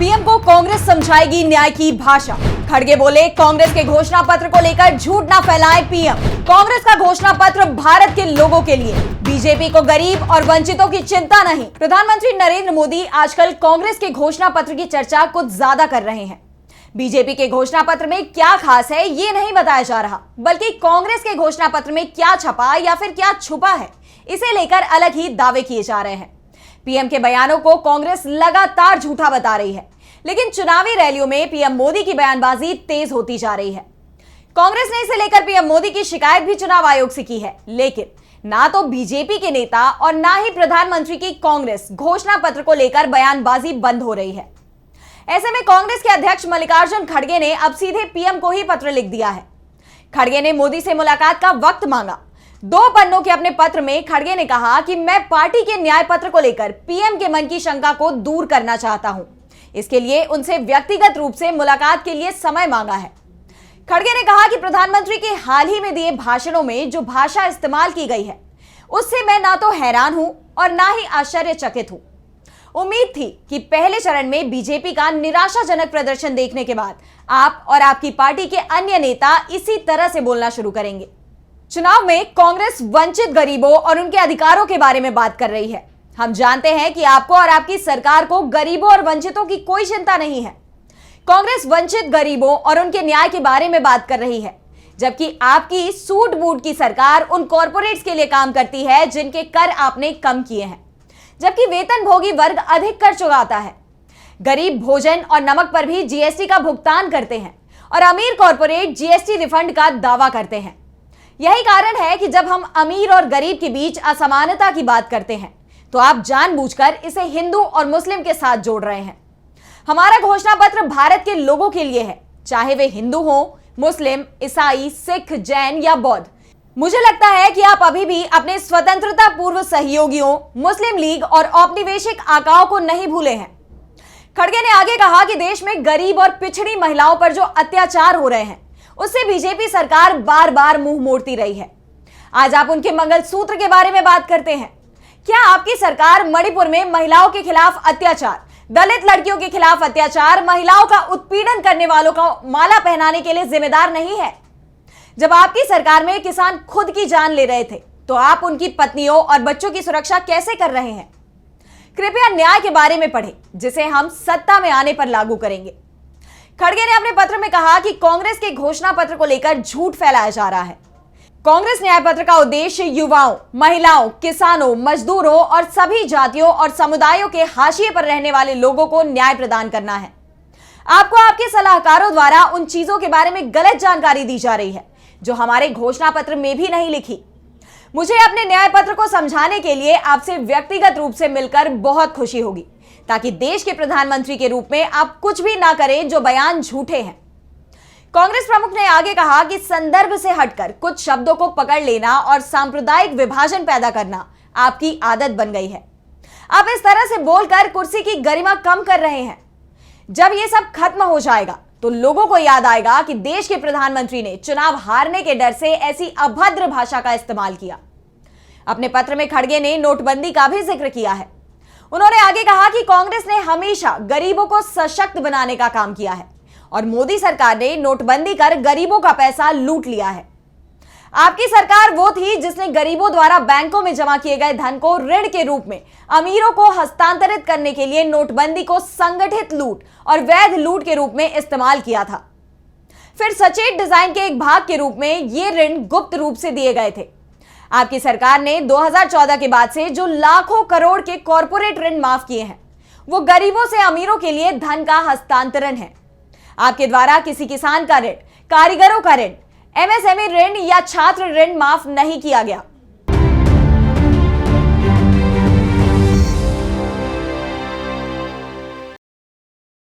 PM को कांग्रेस समझाएगी न्याय की भाषा। खड़गे बोले, कांग्रेस के घोषणा पत्र को लेकर झूठ ना फैलाए पीएम। कांग्रेस का घोषणा पत्र भारत के लोगों के लिए, बीजेपी को गरीब और वंचितों की चिंता नहीं। प्रधानमंत्री नरेंद्र मोदी आजकल कांग्रेस के घोषणा पत्र की चर्चा कुछ ज्यादा कर रहे हैं। बीजेपी के घोषणा पत्र में क्या खास है ये नहीं बताया जा रहा, बल्कि कांग्रेस के घोषणा पत्र में क्या छपा या फिर क्या छुपा है, इसे लेकर अलग ही दावे किए जा रहे हैं। पीएम के बयानों को कांग्रेस लगातार झूठा बता रही है, लेकिन चुनावी रैलियों में पीएम मोदी की बयानबाजी तेज होती जा रही है। कांग्रेस ने इसे लेकर पीएम मोदी की शिकायत भी चुनाव आयोग से की है, लेकिन ना तो बीजेपी के नेता और ना ही प्रधानमंत्री की कांग्रेस घोषणा पत्र को लेकर बयानबाजी बंद हो रही है। ऐसे में कांग्रेस के अध्यक्ष मल्लिकार्जुन खड़गे ने अब सीधे पीएम को ही पत्र लिख दिया है। खड़गे ने मोदी से मुलाकात का वक्त मांगा। 2 पन्नों के अपने पत्र में खड़गे ने कहा कि मैं पार्टी के न्याय पत्र को लेकर पीएम के मन की शंका को दूर करना चाहता हूं। इसके लिए उनसे व्यक्तिगत रूप से मुलाकात के लिए समय मांगा है। खड़गे ने कहा कि प्रधानमंत्री के हाल ही में दिए भाषणों में जो भाषा इस्तेमाल की गई है, उससे मैं ना तो हैरान हूं और ना ही आश्चर्यचकित हूं। उम्मीद थी कि पहले चरण में बीजेपी का निराशाजनक प्रदर्शन देखने के बाद आप और आपकी पार्टी के अन्य नेता इसी तरह से बोलना शुरू करेंगे। चुनाव में कांग्रेस वंचित गरीबों और उनके अधिकारों के बारे में बात कर रही है। हम जानते हैं कि आपको और आपकी सरकार को गरीबों और वंचितों की कोई चिंता नहीं है। कांग्रेस वंचित गरीबों और उनके न्याय के बारे में बात कर रही है, जबकि आपकी सूट बूट की सरकार उन कॉरपोरेट्स के लिए काम करती है जिनके कर आपने कम किए हैं, जबकि वेतन भोगी वर्ग अधिक कर चुकाता है। गरीब भोजन और नमक पर भी जीएसटी का भुगतान करते हैं और अमीर कॉरपोरेट जीएसटी रिफंड का दावा करते हैं। यही कारण है कि जब हम अमीर और गरीब के बीच असमानता की बात करते हैं तो आप जानबूझकर इसे हिंदू और मुस्लिम के साथ जोड़ रहे हैं। हमारा घोषणा पत्र भारत के लोगों के लिए है, चाहे वे हिंदू हो, मुस्लिम, ईसाई, सिख, जैन या बौद्ध। मुझे लगता है कि आप अभी भी अपने स्वतंत्रता पूर्व सहयोगियों मुस्लिम लीग और औपनिवेशिक आकाओं को नहीं भूले हैं। खड़गे ने आगे कहा कि देश में गरीब और पिछड़ी महिलाओं पर जो अत्याचार हो रहे हैं, उससे बीजेपी सरकार बार बार मुंह मोड़ती रही है। आज आप उनके मंगलसूत्र के बारे में बात करते हैं। क्या आपकी सरकार मणिपुर में महिलाओं के खिलाफ अत्याचार, दलित लड़कियों के खिलाफ अत्याचार, महिलाओं का उत्पीड़न करने वालों को माला पहनाने के लिए जिम्मेदार नहीं है? जब आपकी सरकार में किसान खुद की जान ले रहे थे, तो आप उनकी पत्नियों और बच्चों की सुरक्षा कैसे कर रहे हैं? कृपया न्याय के बारे में पढ़ें, जिसे हम सत्ता में आने पर लागू करेंगे। खड़गे ने अपने पत्र में कहा कि कांग्रेस के घोषणा पत्र को लेकर झूठ फैलाया जा रहा है। कांग्रेस न्याय पत्र का उद्देश्य युवाओं, महिलाओं, किसानों, मजदूरों और सभी जातियों और समुदायों के हाशिए पर रहने वाले लोगों को न्याय प्रदान करना है। आपको आपके सलाहकारों द्वारा उन चीजों के बारे में गलत जानकारी दी जा रही है जो हमारे घोषणा पत्र में भी नहीं लिखी। मुझे अपने न्याय पत्र को समझाने के लिए आपसे व्यक्तिगत रूप से मिलकर बहुत खुशी होगी, ताकि देश के प्रधानमंत्री के रूप में आप कुछ भी ना करें जो बयान झूठे हैं। कांग्रेस प्रमुख ने आगे कहा कि संदर्भ से हटकर कुछ शब्दों को पकड़ लेना और सांप्रदायिक विभाजन पैदा करना आपकी आदत बन गई है। आप इस तरह से बोलकर कुर्सी की गरिमा कम कर रहे हैं। जब यह सब खत्म हो जाएगा तो लोगों को याद आएगा कि देश के प्रधानमंत्री ने चुनाव हारने के डर से ऐसी अभद्र भाषा का इस्तेमाल किया। अपने पत्र में खड़गे ने नोटबंदी का भी जिक्र किया है। उन्होंने आगे कहा कि कांग्रेस ने हमेशा गरीबों को सशक्त बनाने का काम किया है और मोदी सरकार ने नोटबंदी कर गरीबों का पैसा लूट लिया है। आपकी सरकार वो थी जिसने गरीबों द्वारा बैंकों में जमा किए गए धन को ऋण के रूप में अमीरों को हस्तांतरित करने के लिए नोटबंदी को संगठित लूट और वैध लूट के रूप में इस्तेमाल किया था। फिर सचेत डिजाइन के एक भाग के रूप में ये ऋण गुप्त रूप से दिए गए थे। आपकी सरकार ने 2014 के बाद से जो लाखों करोड़ के कॉरपोरेट ऋण माफ किए हैं, वो गरीबों से अमीरों के लिए धन का हस्तांतरण है। आपके द्वारा किसी किसान का ऋण, कारीगरों का ऋण, एमएसएमई ऋण या छात्र ऋण माफ नहीं किया गया।